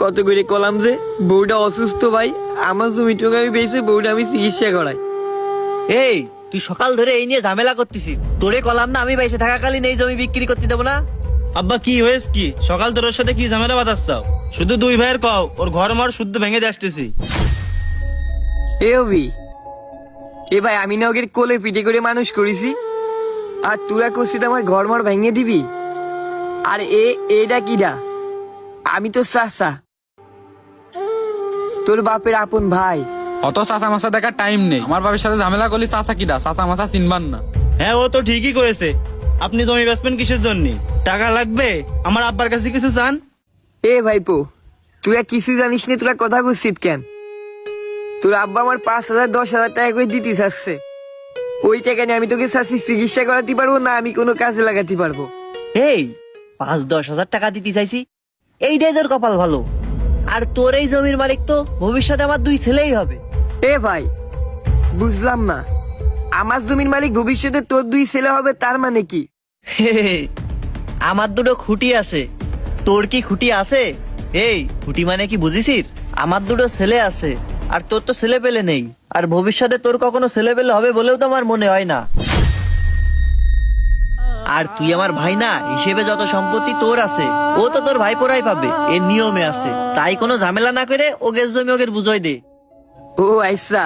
কত করে কলাম যে বউটা অসুস্থ ভাই, আমার জমিটুকু আমি পেয়েছি, বউটা আমি চিকিৎসা করাই। এই তুই সকাল ধরে এই নিয়ে ঝামেলা করতেছিস, তোরে কলাম না আমি বাইসে থাকাকালীন এই জমি বিক্রি করতে দেবো না? আব্বা কি হয়েছে কি? সকাল তোর সাথে কি ঝামেলা বাতাচ্ছাও? শুধু দুই ভাইয়ের কও, ওর ঘর মর শুদ্ধ ভেঙে দিয়ে আসতেছি। এ হবি এ ভাই, আমি না ওকে কোলে পিঠে করে মানুষ করেছি, আর তোরা করছিস আমার ঘর মর ভেঙে দিবি? আর এটা কিডা? আমি তো চাচা, তোর বাপের আপন ভাই। অত চাচা মাসা দেখার টাইম নেই। আমার বাবার সাথে ঝামেলা করলি চাচা কিডা? চাচা মাসা চিনবান না। হ্যাঁ, ও তো ঠিকই করেছে। আপনি জমি বেচবেন কিসের জন্য? টাকা লাগবে? আমার আব্বার কাছে কিছু চান? এ ভাইপো, তোরা কিছু জানিস না, তোরা কথা বলছিস কেন? তোর আব্বা আমার 5,000 10,000 টাকা করে দিতে চাচ্ছে। ওই টাকা নিয়ে আমি তোকে চাচ্ছি চিকিৎসা করাতে পারবো না, আমি কোনো কাজে লাগাতে পারবো? এই 5-10 হাজার টাকা দিতে চাইছি, এইটাই তোর কপাল ভালো। আর তোর এই জমির মালিক তো ভবিষ্যতে আমার 2 ছেলেই হবে। এ ভাই, বুঝলাম না, আমার জমির মালিক ভবিষ্যতে তোর 2 ছেলে হবে তার মানে কি? আমার 2টো খুঁটি আছে, তোর কি খুঁটি আছে? এই খুঁটি মানে কি বুঝিসির? আমার 2টো ছেলে আছে, আর তোর তো ছেলে পেলে নেই, আর ভবিষ্যতে তোর কখনো ছেলে পেলে হবে বলেও তো আমার মনে হয় না। আর তুই আমার ভাই না, হিসেবে যত সম্পত্তি তোর আছে ও তো তোর ভাইপোরাই পাবে, এর নিয়মে আছে। তাই কোনো ঝামেলা না করে ওকে জমি ওকে বুঝাই দে। ও আচ্ছা,